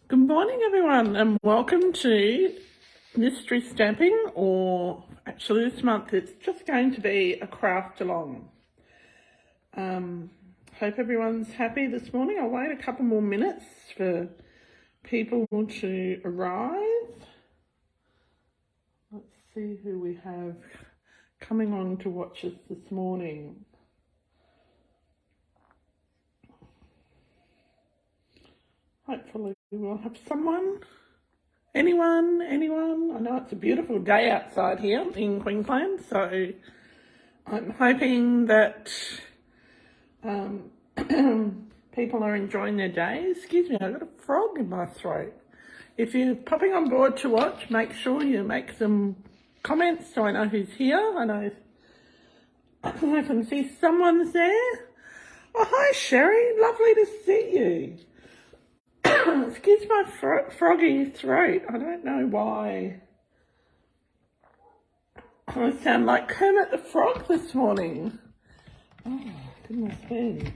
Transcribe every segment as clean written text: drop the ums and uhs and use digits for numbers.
Good morning everyone and welcome to Mystery Stamping, or actually this month it's just going to be a craft along. Hope everyone's happy this morning. I'll wait a couple more minutes for people to arrive. Let's see who we have coming on to watch us this morning. Hopefully we'll have someone. Anyone? I know it's a beautiful day outside here in Queensland, so I'm hoping that people are enjoying their day. Excuse me, I've got a frog in my throat. If you're popping on board to watch, make sure you make some comments so I know who's here. I can see someone's there. Oh, hi Sherry, lovely to see you. Excuse my froggy throat. I don't know why I sound like Kermit the Frog this morning. Oh, goodness me.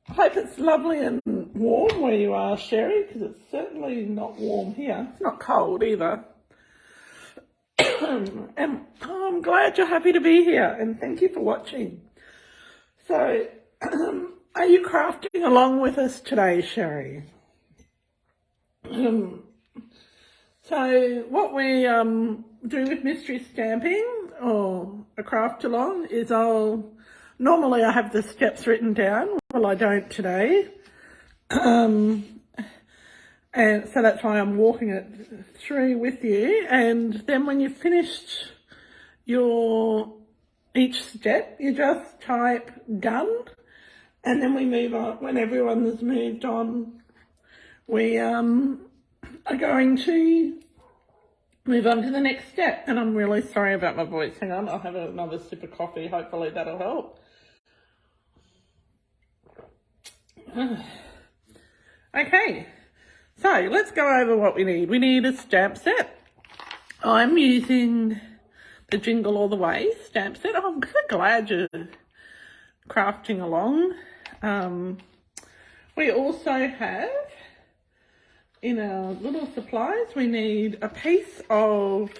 I hope it's lovely and warm where you are, Sherry, because it's certainly not warm here. It's not cold either. And I'm glad you're happy to be here, and thank you for watching. So, are you crafting along with us today, Sherry? So what we do with mystery stamping or a craft along is normally I have the steps written down. Well, I don't today. And so that's why I'm walking it through with you. And then when you've finished each step, you just type done. And then we move on. When everyone has moved on, we are going to move on to the next step. And I'm really sorry about my voice. Hang on, I'll have another sip of coffee. Hopefully that'll help. Okay, so let's go over what we need. We need a stamp set. I'm using the Jingle All the Way stamp set. I'm so glad you're crafting along. We also have, in our little supplies, we need a piece of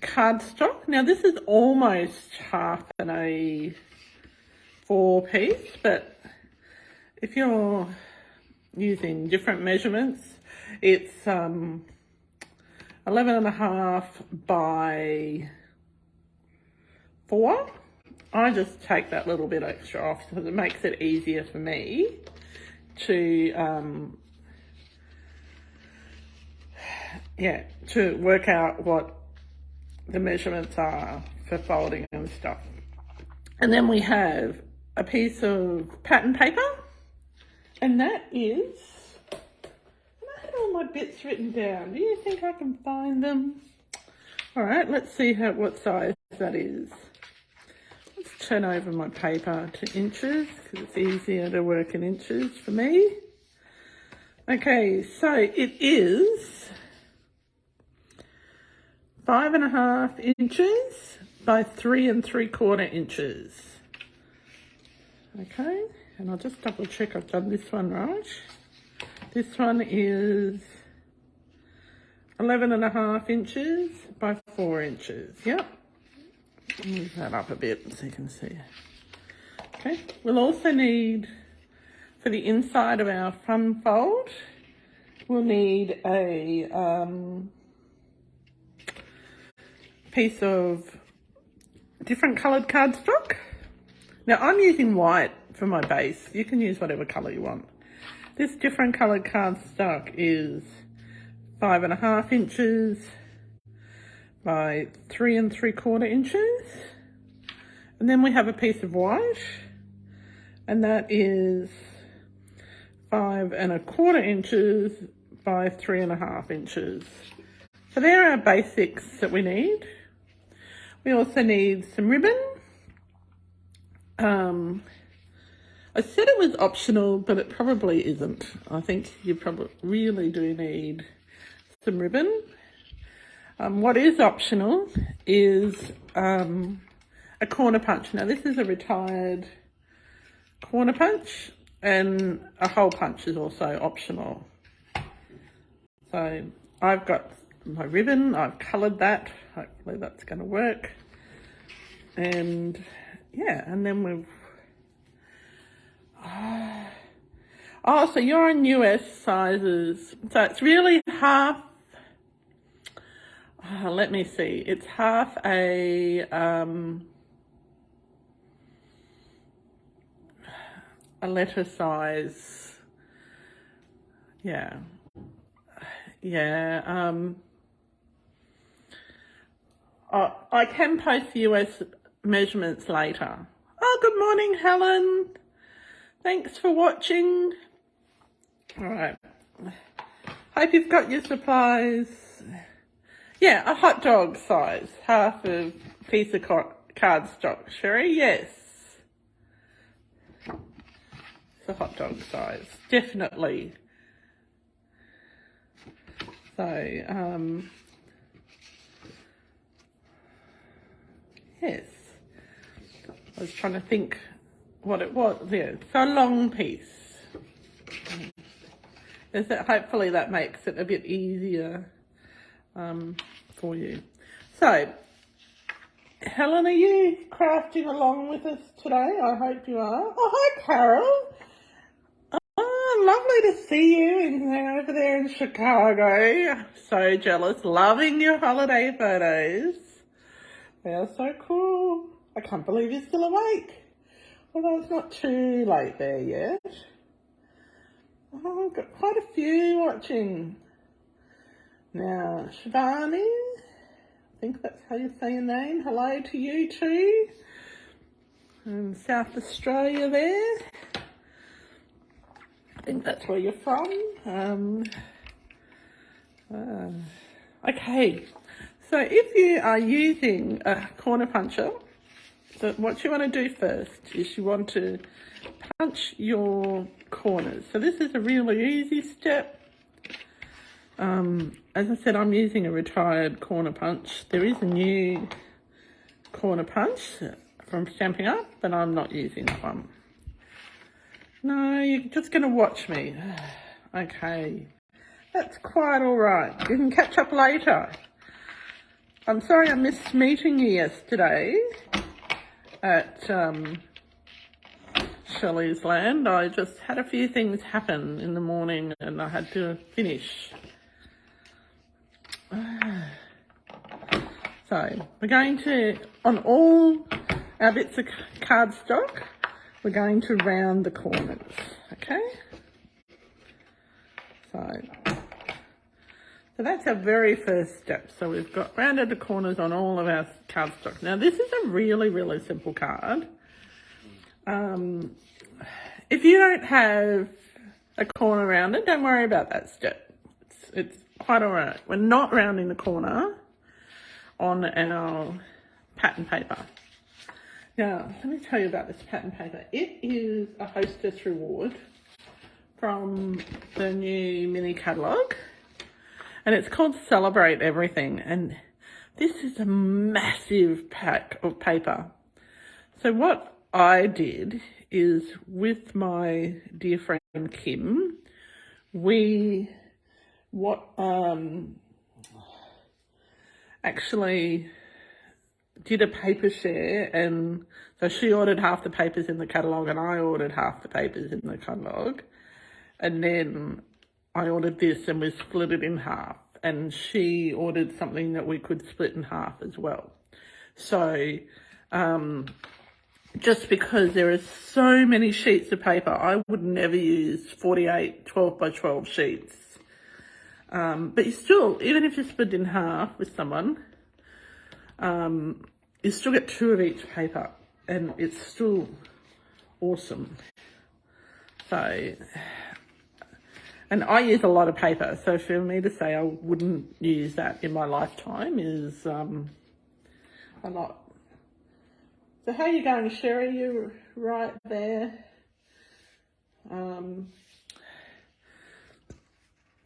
cardstock. Now this is almost half an A4 piece, but if you're using different measurements, it's 11.5 by 4. I just take that little bit extra off because it makes it easier for me to work out what the measurements are for folding and stuff. And then we have a piece of pattern paper, and that is, I had all my bits written down. Do you think I can find them? All right, let's see what size that is. Let's turn over my paper to inches because it's easier to work in inches for me. Okay, so it is 5.5 inches by 3 3/4 inches. Okay, and I'll just double check I've done this one right. This one is 11.5 inches by 4 inches. Yep. Move that up a bit so you can see. Okay, we'll also need, for the inside of our fun fold, we'll need a piece of different coloured cardstock. Now I'm using white for my base. You can use whatever colour you want. This different coloured cardstock is 5.5 inches by 3 3/4 inches. And then we have a piece of white, and that is 5 1/4 inches by 3 1/2 inches. So there are our basics that we need. We also need some ribbon. I said it was optional, but it probably isn't. I think you probably really do need some ribbon. What is optional is a corner punch. Now this is a retired corner punch, and a hole punch is also optional. So I've got my ribbon, I've coloured that, hopefully that's going to work. And yeah, and then we've, oh, so you're in US sizes. So it's really half, let me see, it's half a letter size. Yeah. Yeah. I can post the US measurements later. Oh, good morning, Helen. Thanks for watching. All right. Hope you've got your supplies. Yeah, a hot dog size, half a piece of cardstock. Sherry, yes. It's a hot dog size, definitely. So, yes. I was trying to think what it was. Yeah, so a long piece. Hopefully that makes it a bit easier for you. So, Helen, are you crafting along with us today? I hope you are. Oh, hi, Carol. Oh, lovely to see you over there in Chicago. So jealous. Loving your holiday photos. They are so cool. I can't believe you're still awake. Although it's not too late there yet. Oh, I've got quite a few watching. Now, Shivani, I think that's how you say your name. Hello to you too. In South Australia there. I think that's where you're from. Okay, so if you are using a corner puncher, so what you want to do first is you want to punch your corners. So this is a really easy step. As I said, I'm using a retired corner punch. There is a new corner punch from Stampin Up, but I'm not using that one. No, you're just going to watch me. Okay, that's quite all right. You can catch up later. I'm sorry I missed meeting you yesterday at Shelley's Land. I just had a few things happen in the morning and I had to finish. So we're going to, on all our bits of cardstock, we're going to round the corners, okay? So that's our very first step. So we've got rounded the corners on all of our cardstock. Now this is a really, really simple card. If you don't have a corner rounded, don't worry about that step. It's quite all right. We're not rounding the corner on our pattern paper. Now, let me tell you about this pattern paper. It is a hostess reward from the new mini catalogue. And it's called Celebrate Everything. And this is a massive pack of paper. So what I did is, with my dear friend Kim, we actually did a paper share, and so she ordered half the papers in the catalogue and I ordered half the papers in the catalogue, and then I ordered this and we split it in half, and she ordered something that we could split in half as well. So just because there are so many sheets of paper, I would never use 48 12 by 12 sheets. But you still, even if you split in half with someone, you still get 2 of each paper, and it's still awesome. So, and I use a lot of paper, so for me to say I wouldn't use that in my lifetime is a lot. So how are you going, Sherry? You're right there.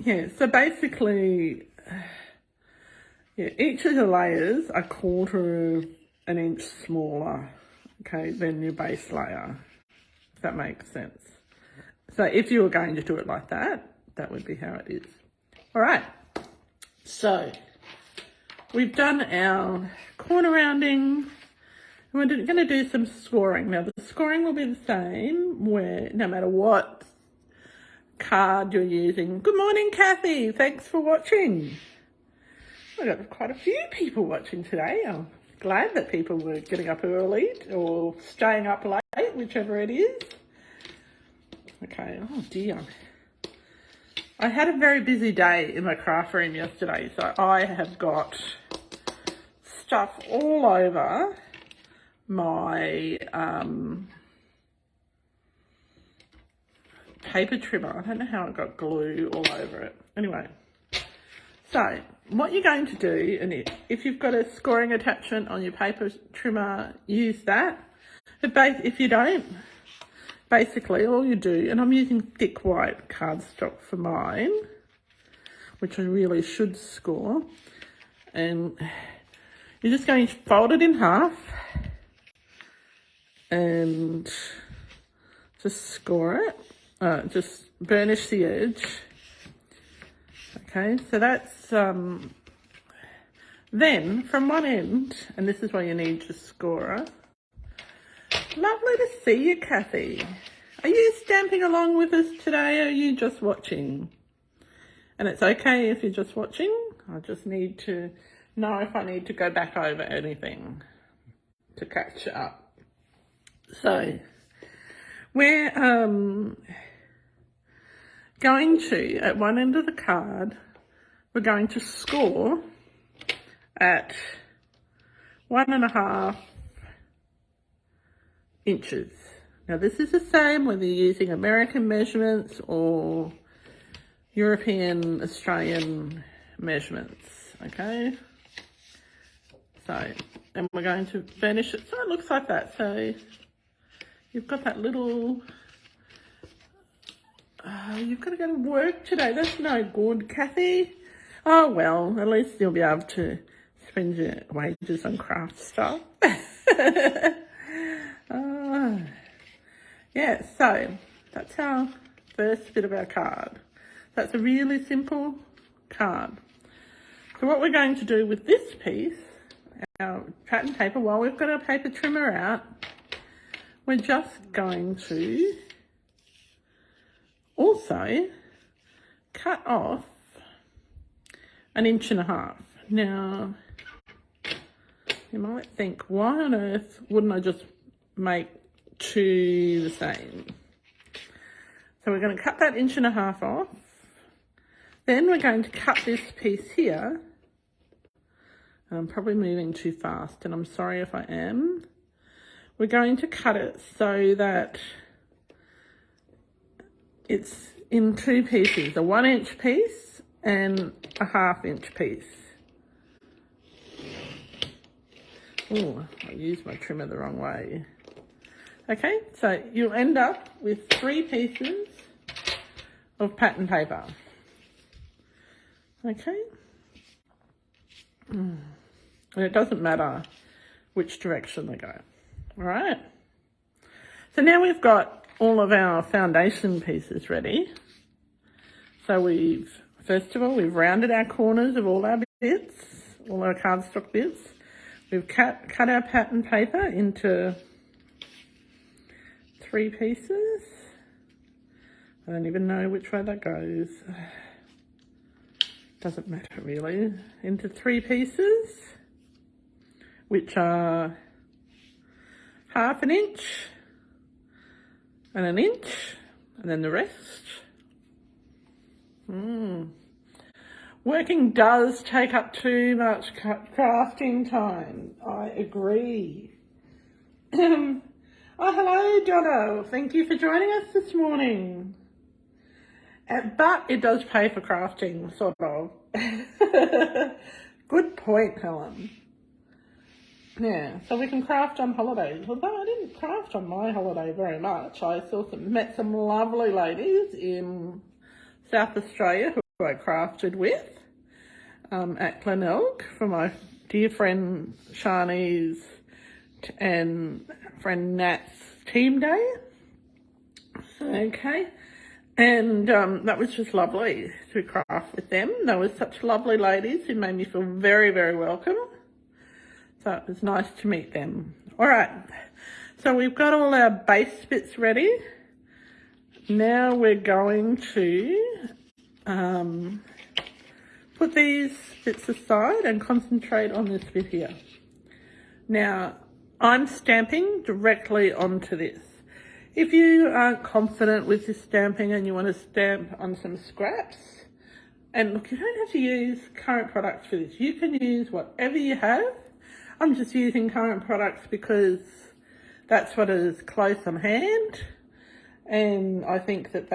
Yeah, so basically, yeah, each of the layers are 1/4 of an inch smaller, okay, than your base layer, if that makes sense. So if you were going to do it like that, that would be how it is. All right, so we've done our corner rounding. We're going to do some scoring. Now the scoring will be the same where no matter what card you're using. Good morning, Kathy. Thanks for watching. We've got quite a few people watching today. I'm glad that people were getting up early or staying up late, whichever it is. Okay, oh dear. I had a very busy day in my craft room yesterday, so I have got stuff all over my paper trimmer. I don't know how it got glue all over it. Anyway, so what you're going to do, and if you've got a scoring attachment on your paper trimmer, use that. But if you don't, basically all you do, and I'm using thick white cardstock for mine, which I really should score, and you're just going to fold it in half and just score it. Just burnish the edge. Okay, so that's then from one end, and this is why you need your scorer. Lovely to see you, Kathy. Are you stamping along with us today, or are you just watching? And it's okay if you're just watching. I just need to know if I need to go back over anything to catch up. So we're going to, at one end of the card, we're going to score at 1.5 inches. Now this is the same whether you're using American measurements or European, Australian measurements, okay? So, and we're going to burnish it so it looks like that. So you've got that little, you've got to go to work today. That's no good, Kathy. Oh, well, at least you'll be able to spend your wages on craft stuff. Yeah, so that's our first bit of our card. That's a really simple card. So what we're going to do with this piece, our pattern paper, while we've got our paper trimmer out, we're just going to also cut off 1.5 inches. Now, you might think, why on earth wouldn't I just make 2 the same? So we're going to cut that 1.5 inches off. Then we're going to cut this piece here. I'm probably moving too fast, and I'm sorry if I am. We're going to cut it so that it's in 2 pieces, a 1 inch piece and a 1/2 inch piece. Oh, I used my trimmer the wrong way. Okay, so you'll end up with 3 pieces of pattern paper. Okay. And it doesn't matter which direction they go. All right. So now we've got all of our foundation pieces ready. So first of all, we've rounded our corners of all our bits, all our cardstock bits. We've cut our pattern paper into 3 pieces. I don't even know which way that goes. Doesn't matter really. Into 3 pieces, which are 1/2 inch and 1 inch, and then the rest. Working does take up too much crafting time. I agree. Oh, hello, Donna. Thank you for joining us this morning. But it does pay for crafting, sort of. Good point, Helen. Yeah, so we can craft on holidays. Although I didn't craft on my holiday very much. I met some lovely ladies in South Australia who I crafted with at Glenelg for my dear friend Shani's and friend Nat's team day. Okay, And that was just lovely to craft with them. They were such lovely ladies who made me feel very, very welcome. So it was nice to meet them. All right, so we've got all our base bits ready. Now we're going to put these bits aside and concentrate on this bit here. Now, I'm stamping directly onto this. If you aren't confident with your stamping and you want to stamp on some scraps, and look, you don't have to use current products for this. You can use whatever you have. I'm just using current products because that's what is close on hand. And I think that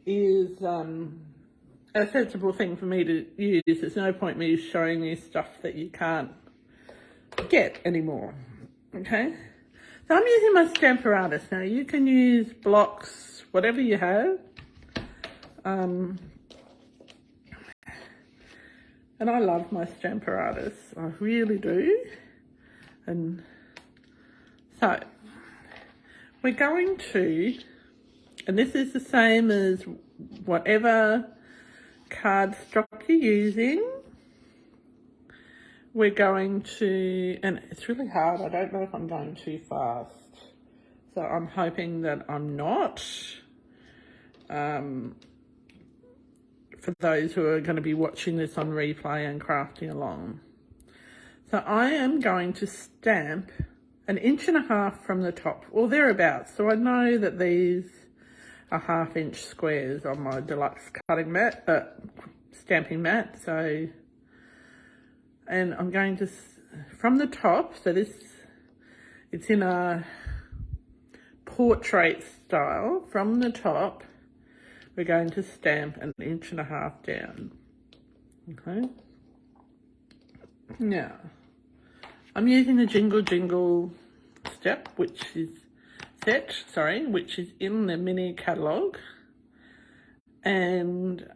is a sensible thing for me to use. There's no point me showing you stuff that you can't get anymore. Okay? So I'm using my Stamparatus now. You can use blocks, whatever you have. And I love my Stamparatus. I really do. And so we're going to, and this is the same as whatever cardstock you're using. We're going to, and it's really hard, I don't know if I'm going too fast, so I'm hoping that I'm not, for those who are going to be watching this on replay and crafting along. So I am going to stamp 1.5 inches from the top, or thereabouts. So I know that these are 1/2 inch squares on my deluxe cutting mat, stamping mat, so, and I'm going to, from the top, so this, it's in a portrait style, from the top, we're going to stamp 1.5 inches down, okay? Now, I'm using the Jingle Jingle step, which is in the mini catalogue, and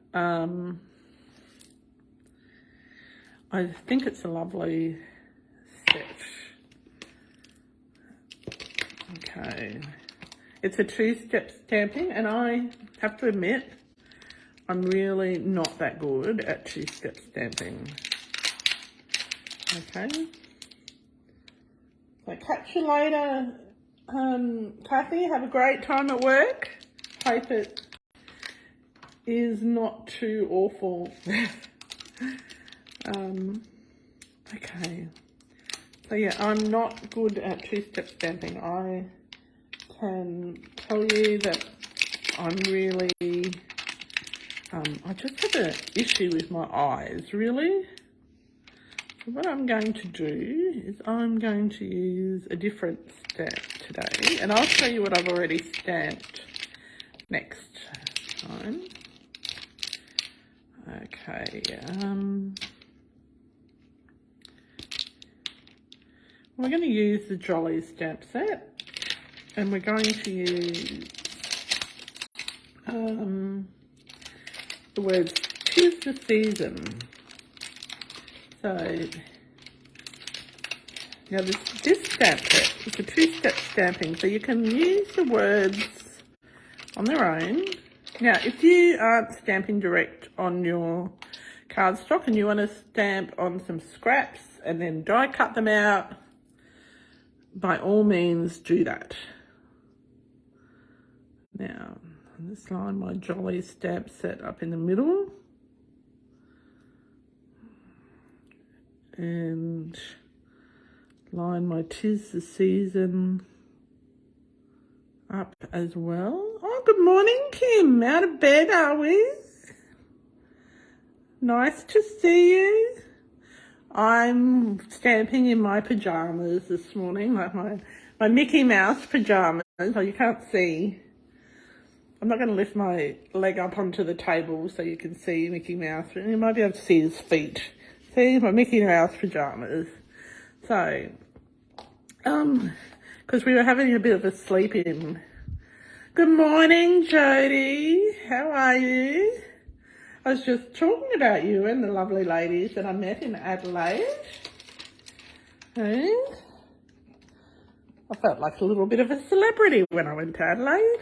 I think it's a lovely set. Okay, it's a 2-step stamping, and I have to admit, I'm really not that good at 2-step stamping. Okay, so catch you later, Kathy. Have a great time at work. Hope it is not too awful. Okay, so yeah, I'm not good at 2-step stamping. I can tell you that I'm really, I just have an issue with my eyes, really. So what I'm going to do is I'm going to use a different stamp today, and I'll show you what I've already stamped next time. Okay, we're going to use the Jolly stamp set, and we're going to use the words "'tis the season." So now this stamp set is a 2-step stamping, so you can use the words on their own. Now, if you aren't stamping direct on your cardstock and you want to stamp on some scraps and then die cut them out, by all means do that. Now, I'll just line my Jolly stamp set up in the middle. And line my "'Tis the Season" up as well. Oh, good morning, Kim. Out of bed, are we? Nice to see you. I'm stamping in my pajamas this morning, like my Mickey Mouse pajamas. Oh, you can't see. I'm not going to lift my leg up onto the table so you can see Mickey Mouse. You might be able to see his feet. See, my Mickey Mouse pajamas. So, because we were having a bit of a sleep in. Good morning, Jody. How are you? I was just talking about you and the lovely ladies that I met in Adelaide. And I felt like a little bit of a celebrity when I went to Adelaide.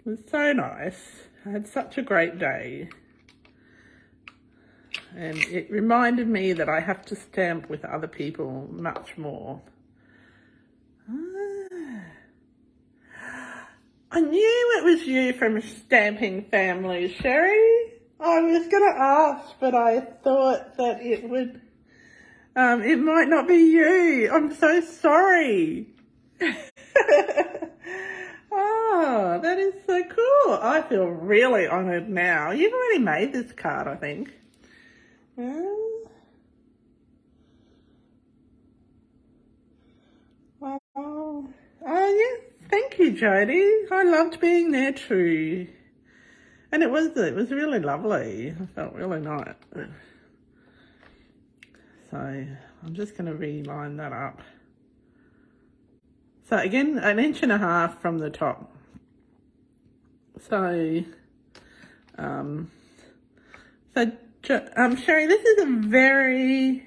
was so nice. I had such a great day. And it reminded me that I have to stamp with other people much more. I knew it was you from Stamping Family, Sherry. I was going to ask, but I thought that it would, it might not be you. I'm so sorry. Oh, that is so cool. I feel really honoured now. You've already made this card, I think. Oh, yes. Thank you, Jodie. I loved being there too. And it was really lovely. I felt really nice. So I'm just going to reline that up. So again, 1.5 inches from the top. So, Sherry, this is a very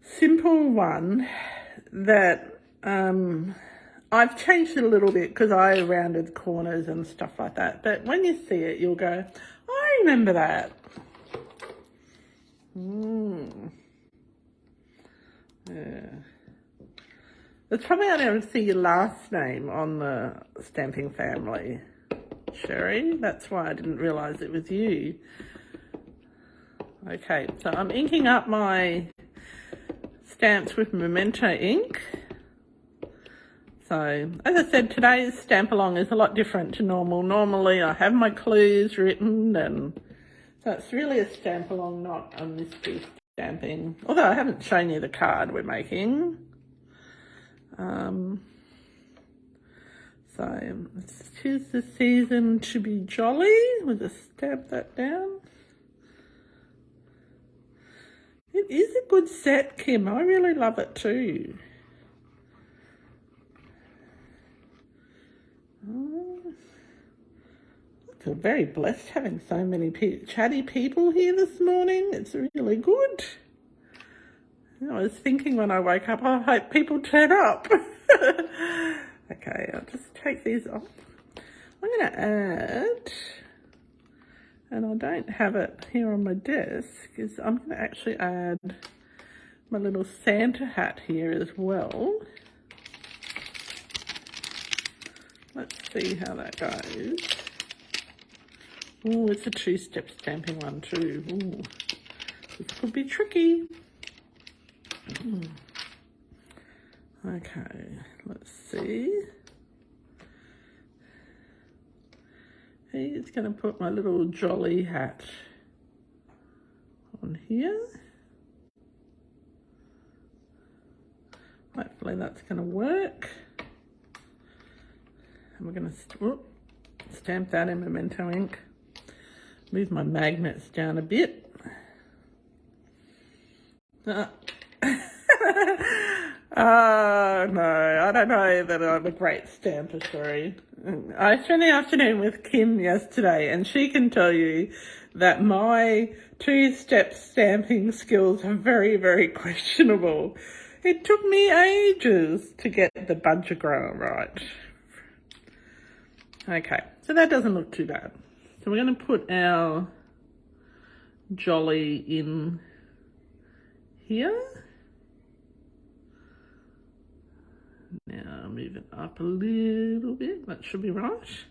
simple one that I've changed it a little bit because I rounded corners and stuff like that. But when you see it, you'll go, I remember that. Yeah. It's probably I don't see your last name on the Stamping Family, Sherry. That's why I didn't realise it was you. Okay, so I'm inking up my stamps with Memento ink. So, as I said, today's stamp along is a lot different to normal. Normally I have my clues written, and so it's really a stamp along, not a mystery stamping. Although I haven't shown you the card we're making. So it's 'tis the season to be jolly. We'll just stamp that down. It is a good set, Kim. I really love it too. I feel very blessed having so many chatty people here this morning. It's really good. I was thinking when I woke up, I hope people turn up. Okay, I'll just take these off. I'm going to add, and I don't have it here on my desk, is I'm going to actually add my little Santa hat here as well. Let's see how that goes. Oh, it's a 2-step stamping one too. Ooh, this could be tricky. Okay, let's see. He's going to put my little jolly hat on here. Hopefully that's going to work. And we're going to stamp that in Memento ink. Move my magnets down a bit. Oh, no, I don't know that I'm a great stamper, sorry. I spent the afternoon with Kim yesterday, and she can tell you that my 2-step stamping skills are very, very questionable. It took me ages to get the budger grower right. Okay, so that doesn't look too bad. So we're going to put our jolly in here. Now move it up a little bit, that should be right.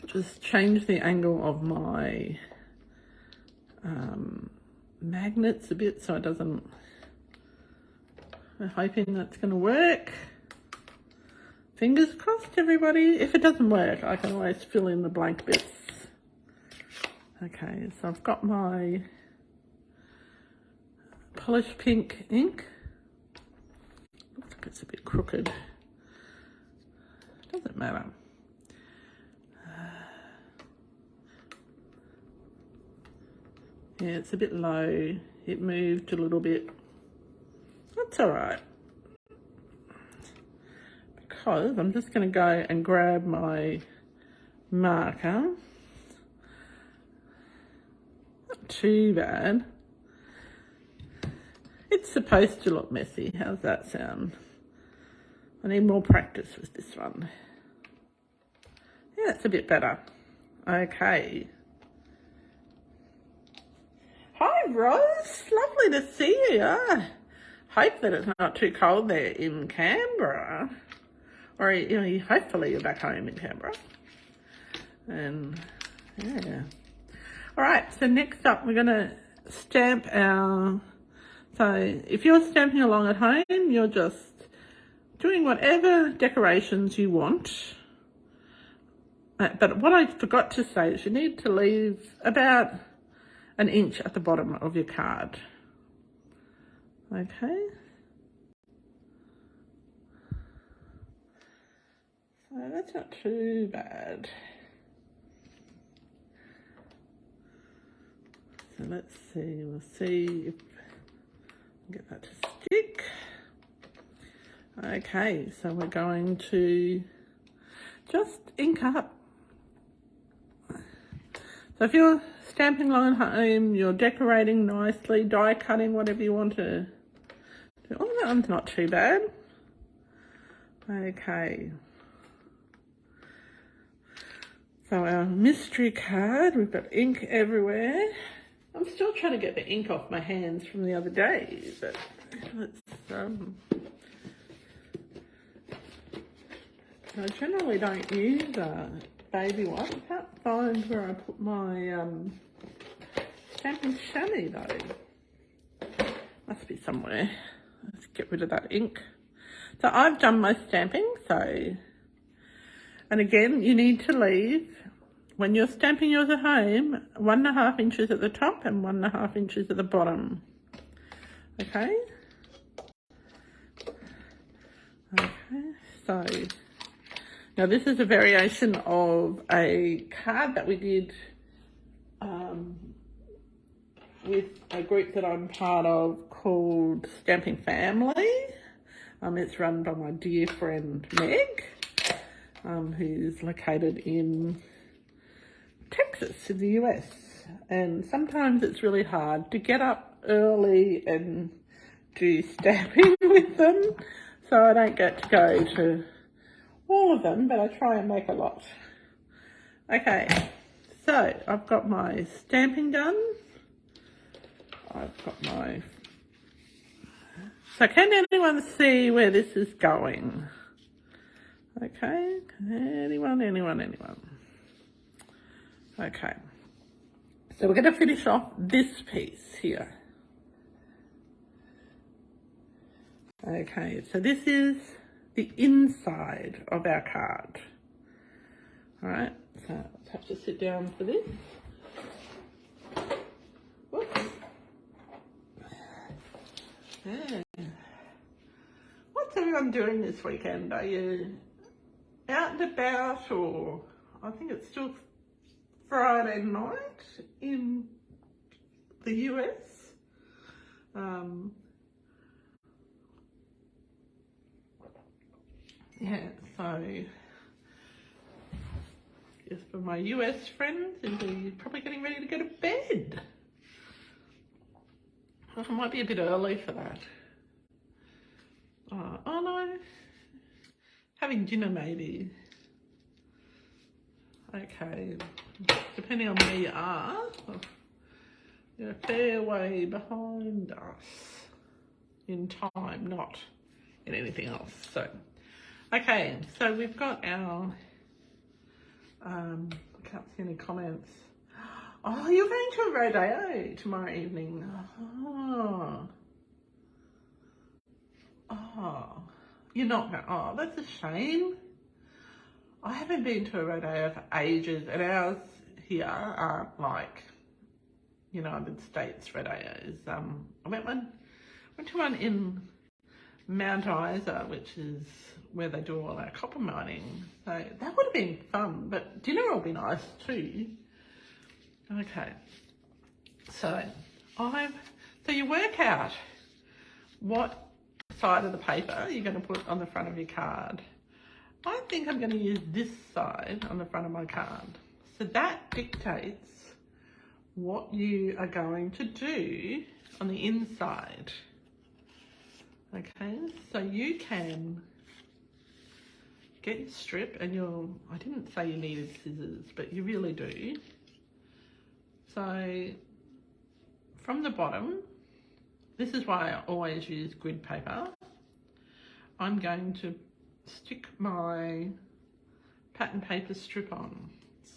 Just change the angle of my magnets a bit so it doesn't, we're hoping that's going to work. Fingers crossed, everybody. If it doesn't work, I can always fill in the blank bits. Okay, so I've got my polished pink ink. Looks like it's a bit crooked. Doesn't matter. Yeah, it's a bit low. It moved a little bit. That's all right. Because I'm just going to go and grab my marker. Not too bad. It's supposed to look messy. How's that sound? I need more practice with this one. Yeah, that's a bit better. Okay. Hi, Rose. Lovely to see you. Hope that it's not too cold there in Canberra. Or, you know, hopefully you're back home in Canberra. And, yeah. All right, so next up we're going to stamp our... So if you're stamping along at home, you're just doing whatever decorations you want. But what I forgot to say is you need to leave about an inch at the bottom of your card. Okay. So that's not too bad. So let's see, we'll see if I get that to stick. Okay, so we're going to just ink up. So if you're stamping along at home, you're decorating nicely, die cutting, whatever you want to do. Oh, that one's not too bad. Okay. So our mystery card, we've got ink everywhere. I'm still trying to get the ink off my hands from the other day, but let's, I generally don't use baby wipe. I can't find where I put my stamping chamois though. Must be somewhere. Let's get rid of that ink. So I've done my stamping, so, and again, you need to leave, when you're stamping yours at home, 1.5 inches at the top and 1.5 inches at the bottom. Okay? Okay, so now this is a variation of a card that we did with a group that I'm part of called Stamping Family. It's run by my dear friend Meg, who's located in Texas in the US. And sometimes it's really hard to get up early and do stamping with them. So I don't get to go to all of them, but I try and make a lot. Okay, so I've got my stamping done. I've got my... So can anyone see where this is going? Okay, anyone? Okay, so we're going to finish off this piece here. Okay, so this is the inside of our card. All right, so I'll have to sit down for this. Whoops. Yeah. What's everyone doing this weekend? Are you out and about, or I think it's still Friday night in the US? Yeah, so just for my US friends, you're probably getting ready to go to bed. Well, it might be a bit early for that. Oh no, having dinner maybe. Okay, depending on where you are, you're a fair way behind us in time, not in anything else. So, okay, so we've got our, I can't see any comments. Oh, you're going to a rodeo tomorrow evening. Oh, you're not going. Oh, that's a shame. I haven't been to a rodeo for ages, and ours here aren't like United States rodeos. I went to one in Mount Isa, which is where they do all our copper mining. So that would have been fun, but dinner will be nice too. Okay, so you work out what side of the paper you're going to put on the front of your card. I think I'm going to use this side on the front of my card. So that dictates what you are going to do on the inside. Okay, so you can get your strip, and I didn't say you needed scissors, but you really do. So from the bottom, this is why I always use grid paper. I'm going to stick my pattern paper strip on.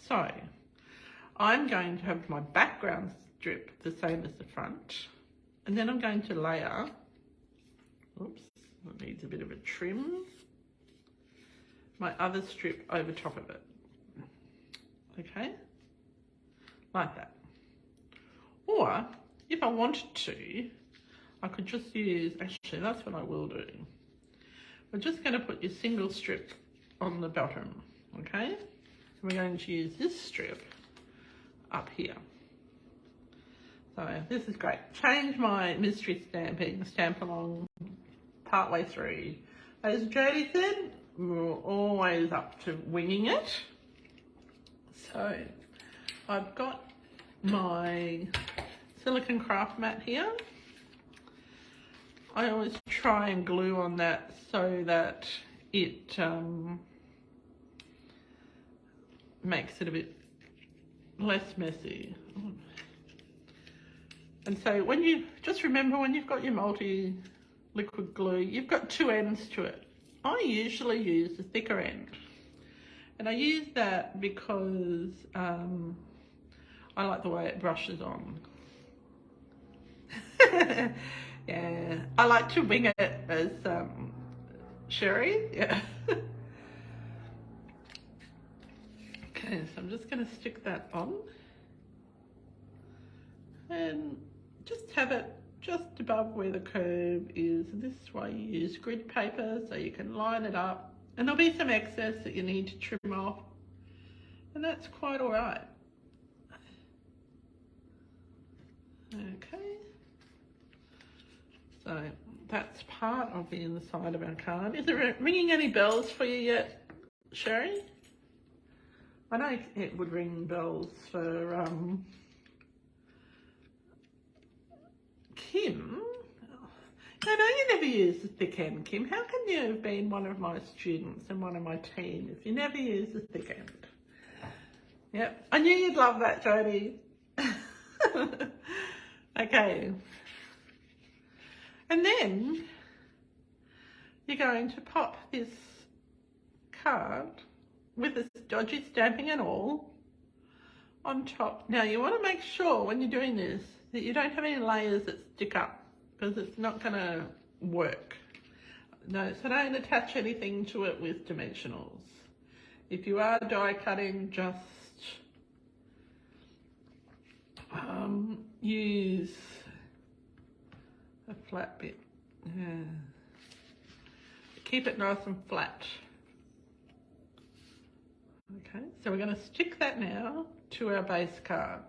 So I'm going to have my background strip the same as the front, and then I'm going to layer, oops, that needs a bit of a trim, my other strip over top of it. Okay, like that. Or if I wanted to, I could just use, actually that's what I will do. We're just going to put your single strip on the bottom, okay? We're going to use this strip up here. So this is great. Change my mystery stamping, stamp along partway through. As Jodie said, we're always up to winging it. So I've got my silicone craft mat here. I always try and glue on that so that it makes it a bit less messy. And so when you, just remember when you've got your multi-liquid glue, you've got two ends to it. I usually use the thicker end. And I use that because I like the way it brushes on. Yeah, I like to wing it as Sherry, yeah. Okay, so I'm just going to stick that on and just have it just above where the curve is. This is why you use grid paper, so you can line it up, and there'll be some excess that you need to trim off, and that's quite all right. Okay, so that's part of the inside of our card. Is it ringing any bells for you yet, Sherry? I know it would ring bells for Kim. I know you never use the thick end, Kim. How can you have been one of my students and one of my team if you never use the thick end? Yep, I knew you'd love that, Jodie. Okay. And then you're going to pop this card with this dodgy stamping and all on top. Now you want to make sure when you're doing this that you don't have any layers that stick up, because it's not going to work. No, so don't attach anything to it with dimensionals. If you are die cutting, just use a flat bit. Yeah. Keep it nice and flat. Okay, so we're going to stick that now to our base card.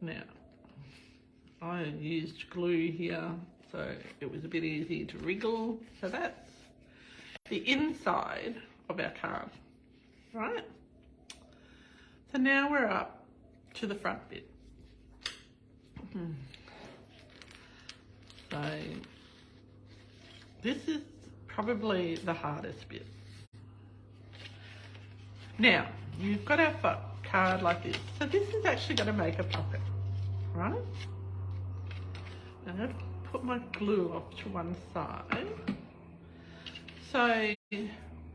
Now, I used glue here, so it was a bit easy to wriggle. So that's the inside of our card, right? So now we're up to the front bit. So this is probably the hardest bit. Now, you've got our card like this. So this is actually going to make a pocket, right? I'm going to put my glue off to one side. So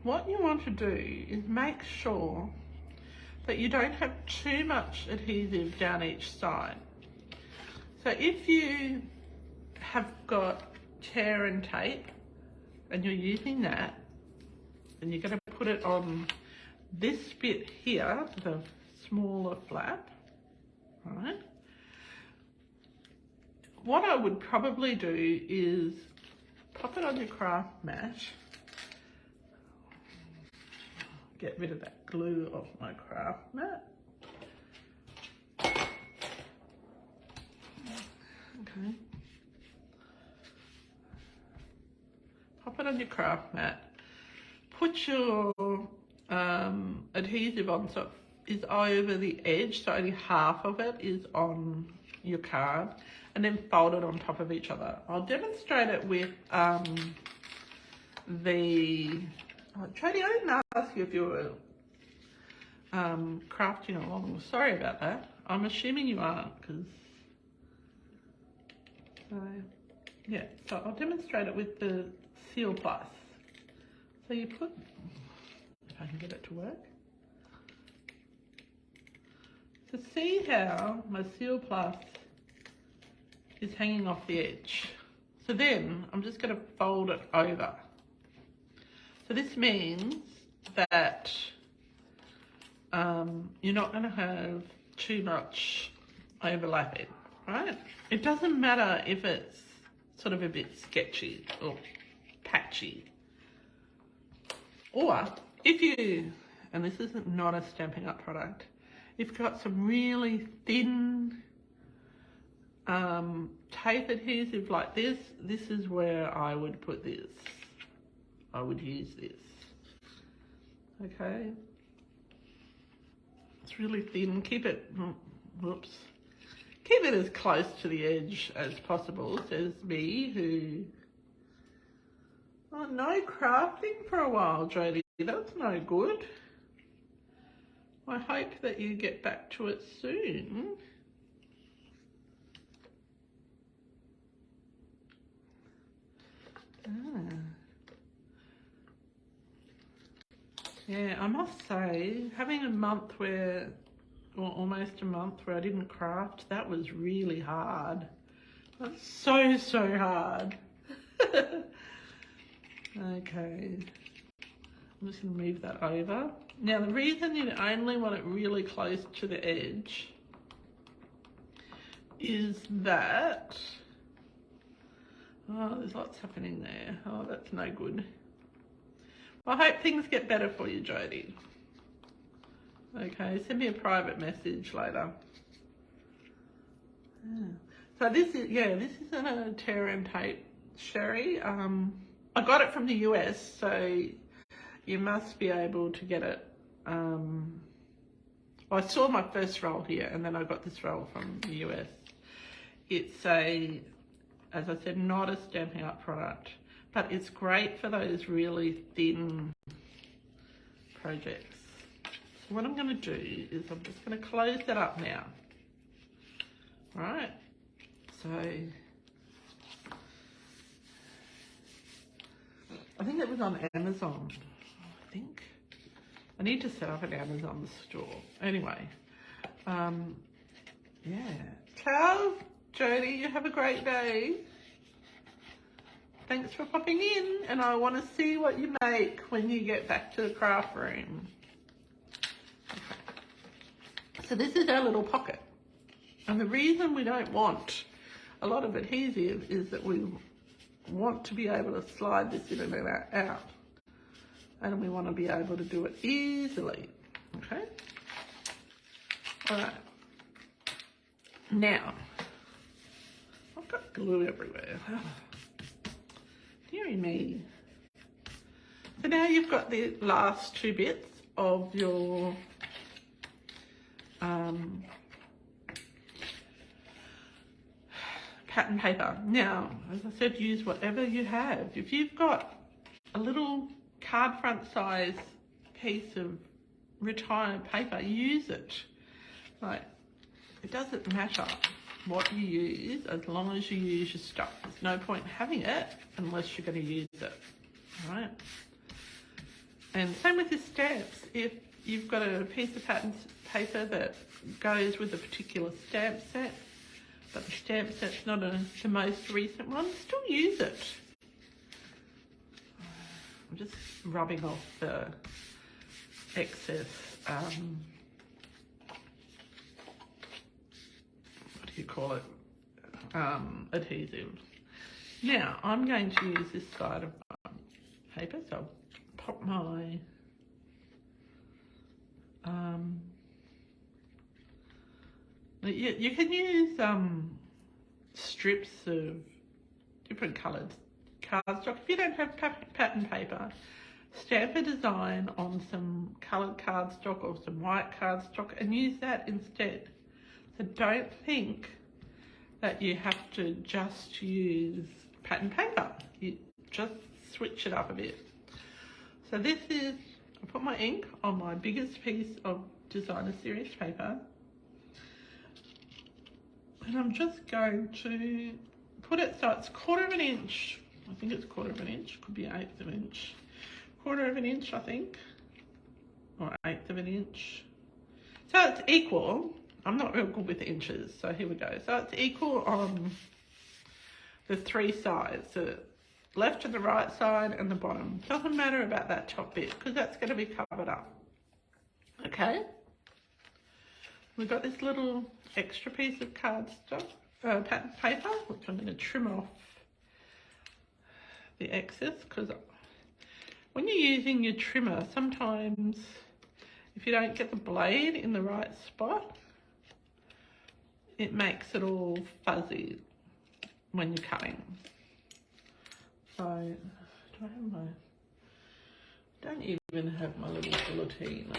what you want to do is make sure that you don't have too much adhesive down each side. So if you have got tear and tape and you're using that, and you're going to put it on this bit here, the smaller flap, right? What I would probably do is pop it on your craft mat. Get rid of that glue off my craft mat. Okay. Pop it on your craft mat. Put your adhesive on so it is over the edge, so only half of it is on your card, and then fold it on top of each other. I'll demonstrate it with Trady, I didn't ask you if you were crafting along. Sorry about that. I'm assuming you are, because yeah, so I'll demonstrate it with the Seal Plus. So you put, if I can get it to work. So see how my Seal Plus is hanging off the edge. So then I'm just going to fold it over. So this means that you're not going to have too much overlapping, right? It doesn't matter if it's sort of a bit sketchy or patchy. Or if you, and this is not a Stampin' Up product, if you've got some really thin tape adhesive like this is where I would put this. I would use this. Okay. It's really thin. Keep it, whoops. Keep it as close to the edge as possible, says me, who, oh, no crafting for a while, Jodie. That's no good. I hope that you get back to it soon. Yeah, I must say, having a month where, or almost a month where I didn't craft, that was really hard. That's so hard. Okay, I'm just going to move that over. Now the reason you only want it really close to the edge is that, oh, there's lots happening there. Oh, that's no good. I hope things get better for you, Jodie. Okay, send me a private message later. Yeah. So this is, this isn't a tear and tape sherry. I got it from the US, so you must be able to get it. I saw my first roll here, and then I got this roll from the US. It's a, as I said, not a Stampin' Up product, but it's great for those really thin projects. So what I'm going to do is I'm just going to close that up now. Right, so I think it was on Amazon. I think I need to set up an Amazon store. Anyway, yeah. Ciao, Jodie. You have a great day. Thanks for popping in, and I want to see what you make when you get back to the craft room. Okay. So this is our little pocket. And the reason we don't want a lot of adhesive is that we want to be able to slide this in and out. And we want to be able to do it easily. Okay? All right. Now, I've got glue everywhere. Deary me. So now you've got the last two bits of your pattern paper. Now, as I said, use whatever you have. If you've got a little card front size piece of retired paper, use it. Like, it doesn't matter what you use as long as you use your stuff. There's no point having it unless you're going to use it, all right? And same with your stamps. If you've got a piece of pattern paper that goes with a particular stamp set, but the stamp set's not the most recent one, still use it. I'm just rubbing off the excess, what do you call it, adhesive. Now, I'm going to use this side of my paper, so I'll pop my you can use strips of different coloured cardstock. If you don't have pattern paper, stamp a design on some coloured cardstock or some white cardstock and use that instead. So don't think that you have to just use pattern paper. You just switch it up a bit. So this is, I put my ink on my biggest piece of designer series paper, and I'm just going to put it so it's 1/4 of an inch. I think it's 1/4 of an inch, could be 1/8 of an inch. 1/4 of an inch, I think, or 1/8 of an inch. So it's equal. I'm not real good with inches, so here we go. So it's equal on the 3 sides, the left and the right side and the bottom. Doesn't matter about that top bit because that's going to be covered up. Okay. We've got this little extra piece of cardstock, pattern paper, which I'm going to trim off the excess, because when you're using your trimmer, sometimes if you don't get the blade in the right spot, it makes it all fuzzy when you're cutting. So, do I have my, don't even have my little guillotine.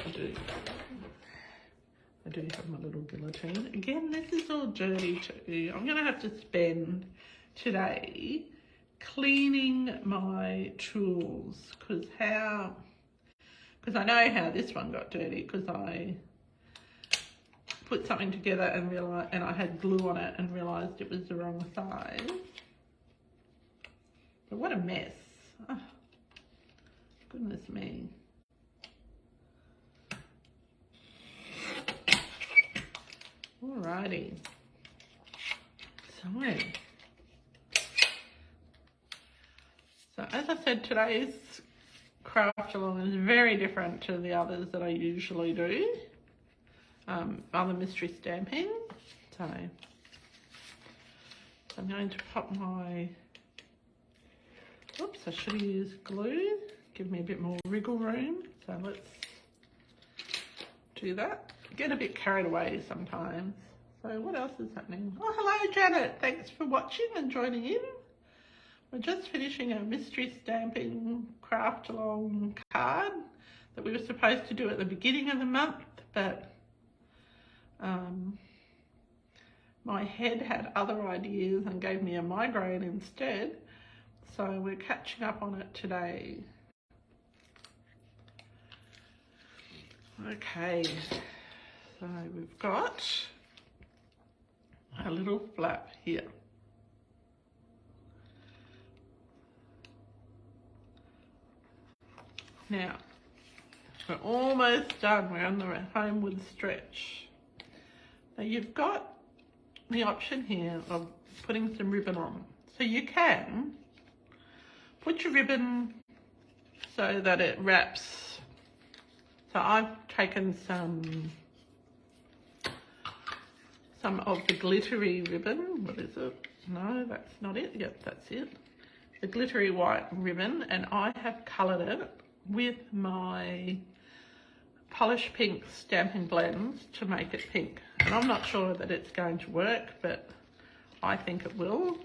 I do have my little guillotine. Again, this is all dirty too. I'm going to have to spend today cleaning my tools because I know how this one got dirty because I put something together and realized, and I had glue on it and realized it was the wrong size. But what a mess. Oh, goodness me. Alrighty. So as I said, today's craft along is very different to the others that I usually do. Other mystery stamping. So I'm going to pop my, oops, I should have used glue, give me a bit more wriggle room. So let's do that. Get a bit carried away sometimes. So what else is happening? Oh, hello Janet, thanks for watching and joining in. We're just finishing a mystery stamping craft along card that we were supposed to do at the beginning of the month, but my head had other ideas and gave me a migraine instead. So we're catching up on it today. Okay, so we've got a little flap here. Now, we're almost done. We're on the homeward stretch. Now you've got the option here of putting some ribbon on. So you can put your ribbon so that it wraps. So I've taken some of the glittery ribbon. What is it? No, that's not it. Yep, that's it. The glittery white ribbon, and I have coloured it with my polished pink stamping blends to make it pink. And I'm not sure that it's going to work, but I think it will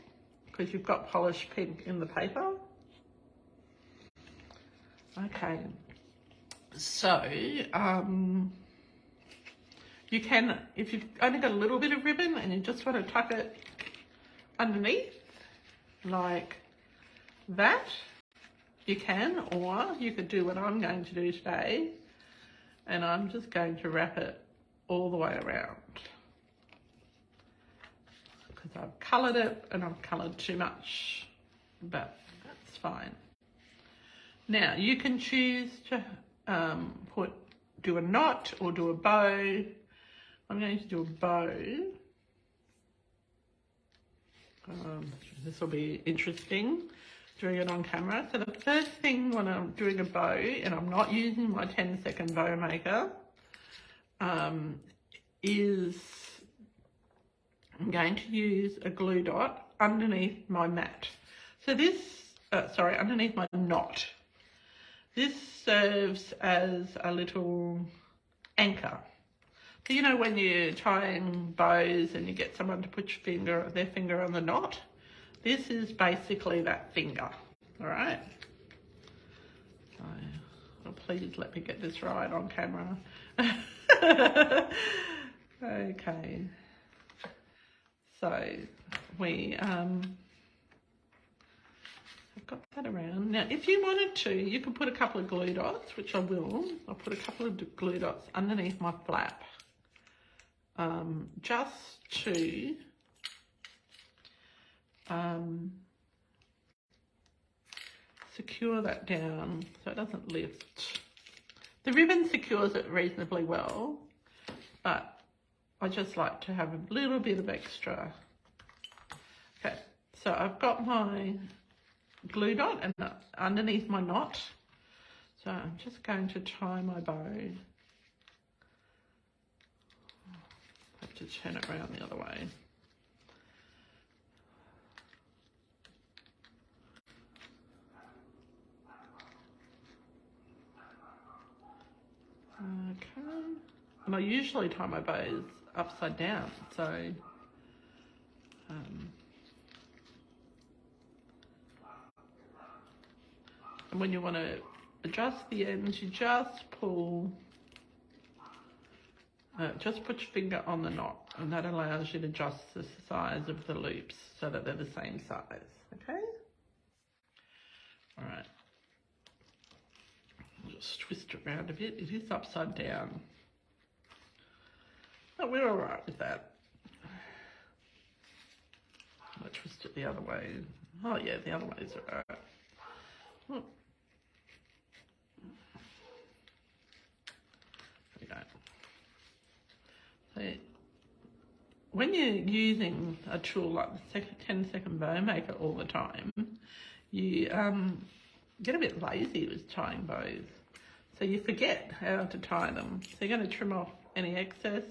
because you've got polished pink in the paper. Okay, so you can, if you've only got a little bit of ribbon and you just want to tuck it underneath like that, you can, or you could do what I'm going to do today, and I'm just going to wrap it all the way around because I've coloured it and I've coloured too much, but that's fine. Now you can choose to do a knot or do a bow. I'm going to do a bow. This will be interesting doing it on camera. So the first thing when I'm doing a bow, and I'm not using my 10-second bow maker, is I'm going to use a glue dot underneath my mat. So this, underneath my knot. This serves as a little anchor. So you know when you're tying bows and you get someone to put their finger on the knot? This is basically that finger, all right? So, oh, please let me get this right on camera. Okay. So we have got that around. Now, if you wanted to, you could put a couple of glue dots, which I will. I'll put a couple of glue dots underneath my flap, just to secure that down so it doesn't lift. The ribbon secures it reasonably well, but I just like to have a little bit of extra. Okay, so I've got my glue dot and underneath my knot. So I'm just going to tie my bow. I have to turn it around the other way. Okay, and I usually tie my bows upside down, so and when you want to adjust the ends, you just pull, just put your finger on the knot, and that allows you to adjust the size of the loops so that they're the same size, okay? All right. Just twist it around a bit. It is upside down, but we're all right with that. I twist it the other way. Oh yeah, the other way's all right. Oh. There we go. So when you're using a tool like the 10-second bow maker all the time, you get a bit lazy with tying bows. So you forget how to tie them. So you're going to trim off any excess.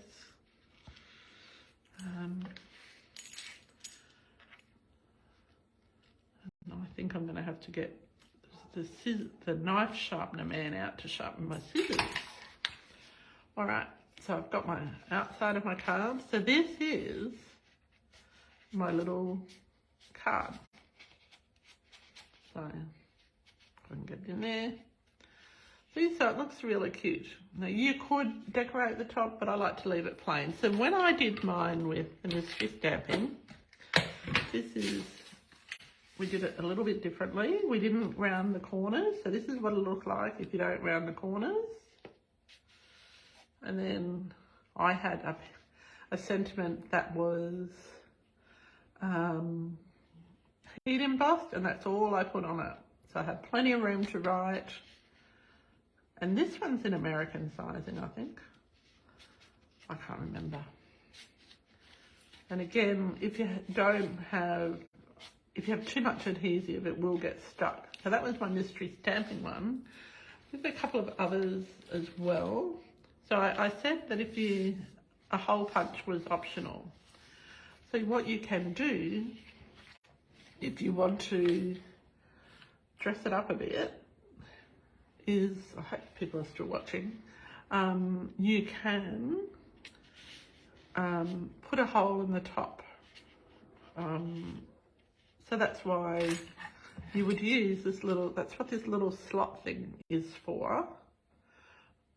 I think I'm going to have to get the knife sharpener man out to sharpen my scissors. All right, so I've got my outside of my card. So this is my little card. So I can get it in there. See, so it looks really cute. Now you could decorate the top, but I like to leave it plain. So when I did mine with the mystery stamping, we did it a little bit differently. We didn't round the corners. So this is what it looked like if you don't round the corners. And then I had a sentiment that was heat embossed, and that's all I put on it. So I had plenty of room to write. And this one's in American sizing, I think. I can't remember. And again, if you have too much adhesive, it will get stuck. So that was my mystery stamping one. There's a couple of others as well. So I said that a hole punch was optional. So what you can do, if you want to dress it up a bit, is, I hope people are still watching, you can put a hole in the top. So that's why you would use this little, that's what this little slot thing is for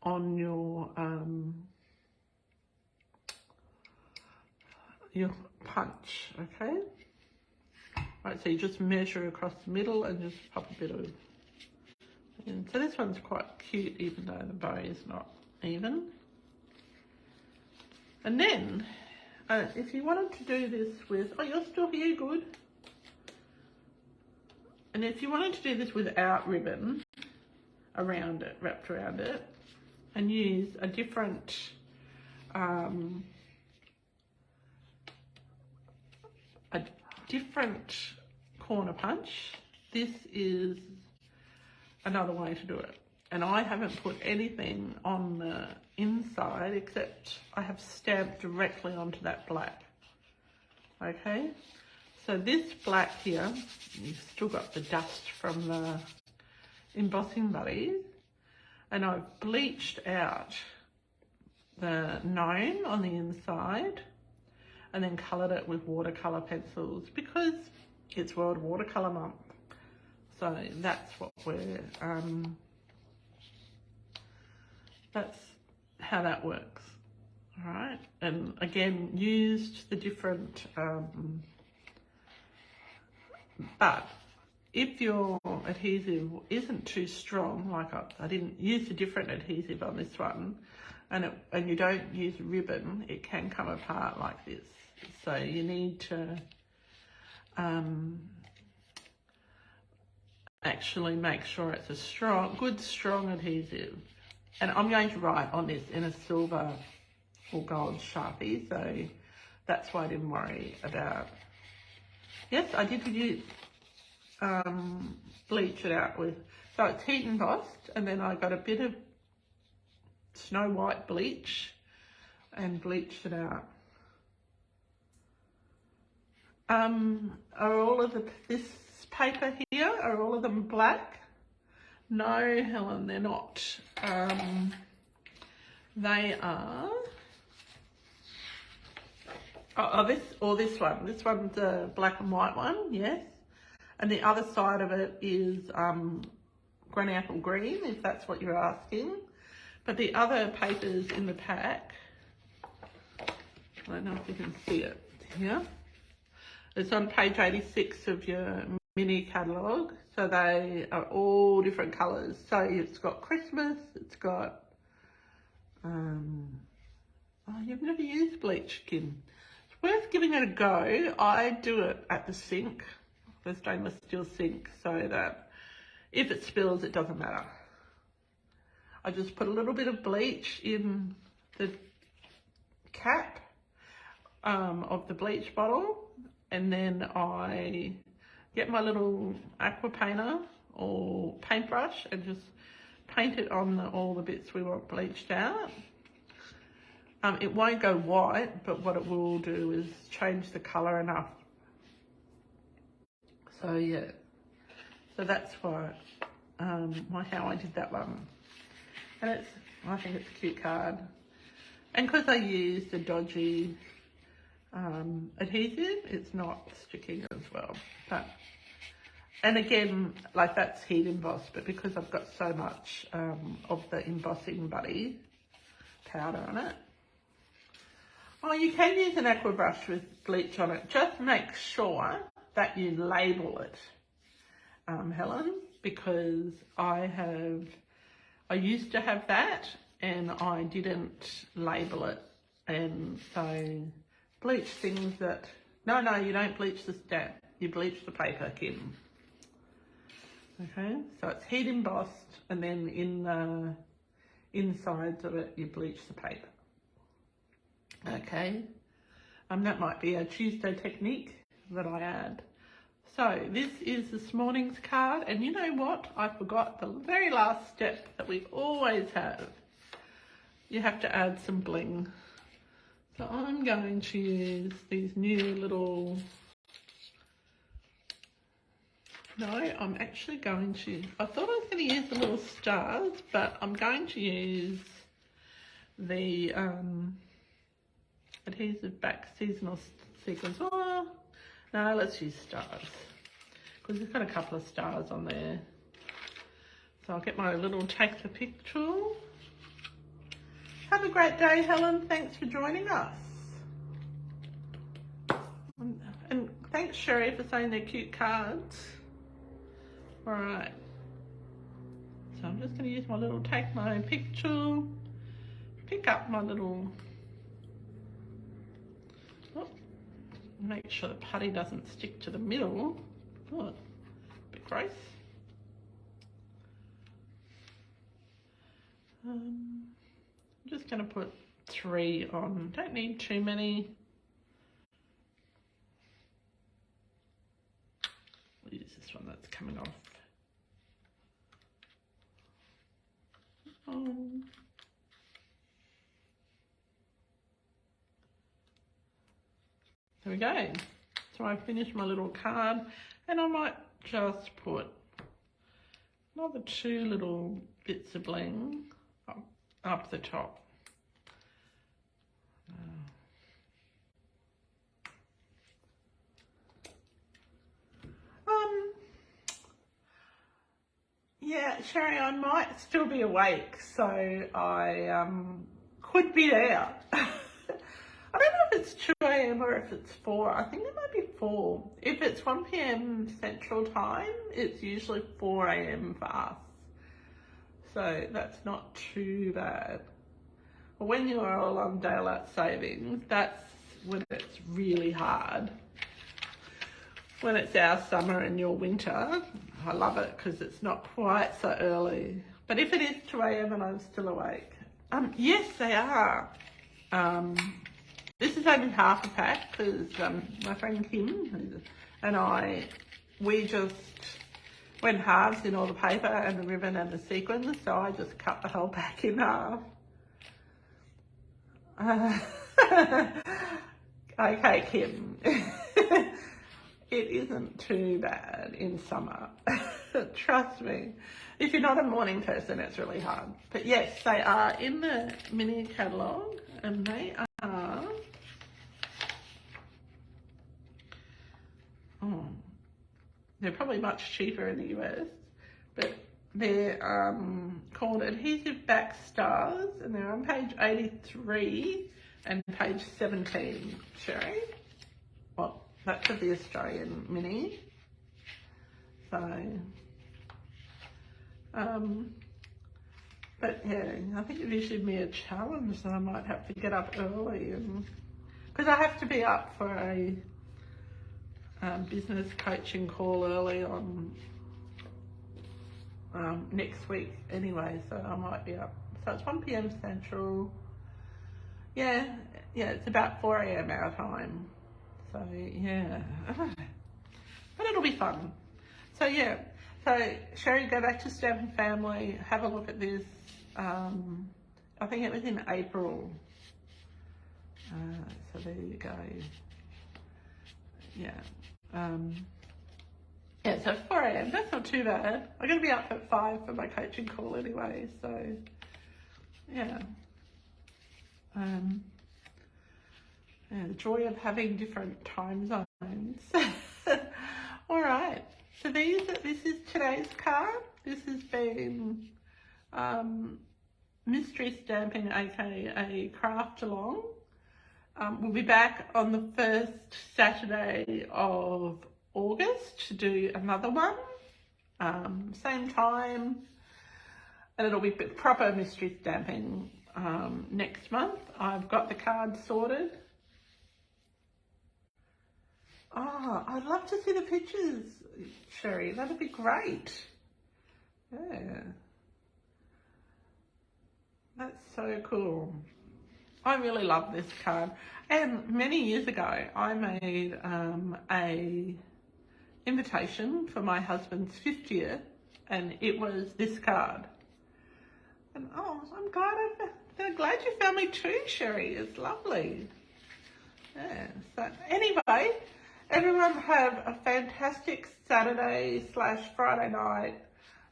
on your punch, okay? Right, so you just measure across the middle and just pop a bit of. And so this one's quite cute, even though the bow is not even. And then, if you wanted to do this with, oh, you're still here, good. And if you wanted to do this without ribbon around it, wrapped around it, and use a different corner punch, this is another way to do it. And I haven't put anything on the inside except I have stamped directly onto that black. Okay, so this black here, you've still got the dust from the embossing buddies, and I've bleached out the gnome on the inside and then coloured it with watercolour pencils because it's World Watercolour Month. So that's what we're, that's how that works. All right, and again, used the different But if your adhesive isn't too strong, like I didn't use a different adhesive on this one, and you don't use ribbon, it can come apart like this. So you need to actually make sure it's a good strong adhesive. And I'm going to write on this in a silver or gold Sharpie, so that's why I didn't worry about. Yes, I did use bleach it out with, so it's heat embossed, and then I got a bit of Snow White bleach and bleached it out. Are all of this paper here, are all of them black? No, Helen, they're not. They are, this one. This one's a black and white one, yes. And the other side of it is granny apple green, if that's what you're asking. But the other papers in the pack, I don't know if you can see it here. It's on page 86 of your mini catalogue. So they are all different colours. So it's got Christmas, it's got, oh, you've never used bleach, Kim. It's worth giving it a go. I do it at the sink, the stainless steel sink, so that if it spills, it doesn't matter. I just put a little bit of bleach in the cap of the bleach bottle, and then I get my little aqua painter or paintbrush and just paint it on all the bits we want bleached out. It won't go white, but what it will do is change the colour enough. So yeah, so that's why how I did that one. And I think it's a cute card. And because I used a dodgy adhesive, it's not sticking as well. But, and again, like that's heat embossed, but because I've got so much of the embossing buddy powder on it. Oh, you can use an aqua brush with bleach on it. Just make sure that you label it, Helen, because I used to have that and I didn't label it, and so bleach things that, no, you don't bleach the stamp, you bleach the paper, Kim. Okay, so it's heat embossed, and then in the insides of it you bleach the paper. Okay, that might be a Tuesday technique that I add. So this is this morning's card, and you know what? I forgot the very last step that we always have. You have to add some bling. So I'm going to use these new little, no, I'm actually going to, I thought I was going to use the little stars, but I'm going to use the adhesive back seasonal sequins. Oh, no, let's use stars, because we've got a couple of stars on there. So I'll get my little take the pic tool. Have a great day, Helen. Thanks for joining us. And thanks, Sherry, for saying they're cute cards. All right. So I'm just going to use my little take my pic tool, pick up my little, oh, make sure the putty doesn't stick to the middle. Oh, a bit gross. I'm just going to put 3 on. Don't need too many. We'll use this one that's coming off. There we go. So I finished my little card, and I might just put another 2 little bits of bling up the top. Yeah, Sherry, I might still be awake, so I could be there. I don't know if it's 2 AM or if it's 4. I think it might be 4. If it's 1 p.m. Central Time, it's usually 4 a.m. for us. So that's not too bad. But when you are all on daylight savings, that's when it's really hard. When it's our summer and your winter, I love it because it's not quite so early. But if it is 2 a.m. and I'm still awake, yes, they are. This is only half a pack because my friend Kim and we just went halves in all the paper and the ribbon and the sequins, so I just cut the whole pack in half. Okay, Kim. It isn't too bad in summer. Trust me. If you're not a morning person, it's really hard. But yes, they are in the mini catalogue, and they are... they're probably much cheaper in the US, but they're called Adhesive Back Stars, and they're on page 83 and page 17, Sherry. Well, that's of the Australian mini. So, but yeah, I think it issued me a challenge that I might have to get up early, and because I have to be up for a business coaching call early on next week anyway, so I might be up. So it's 1 p.m. Central. Yeah, it's about 4 a.m. our time. So yeah, but it'll be fun. So yeah, so Sherry, go back to Stampin' Family, have a look at this. I think it was in April. So there you go. Yeah. Yeah, so 4 a.m. That's not too bad. I'm going to be up at 5 for my coaching call anyway. So yeah. Yeah, the joy of having different time zones. All right, so this is today's card. This has been Mystery Stamping, aka Craft Along. We'll be back on the first Saturday of August to do another one, same time, and it'll be proper mystery stamping next month. I've got the cards sorted. Oh, I'd love to see the pictures, Sherry. That'd be great. Yeah. That's so cool. I really love this card. And many years ago, I made a invitation for my husband's 50th, and it was this card. And oh, I'm glad you found me too, Sherry. It's lovely. Yeah. So anyway, everyone have a fantastic Saturday/Friday night.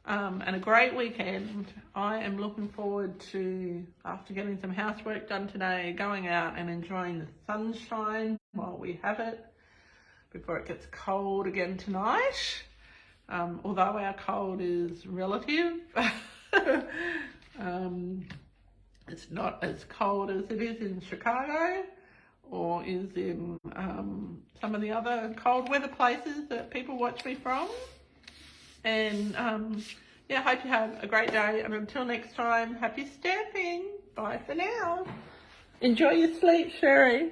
And a great weekend. I am looking forward to, after getting some housework done today, going out and enjoying the sunshine while we have it before it gets cold again tonight. Although our cold is relative, it's not as cold as it is in Chicago or is in some of the other cold weather places that people watch me from. And yeah, hope you have a great day, and until next time, happy stamping. Bye for now. Enjoy your sleep, Sherry.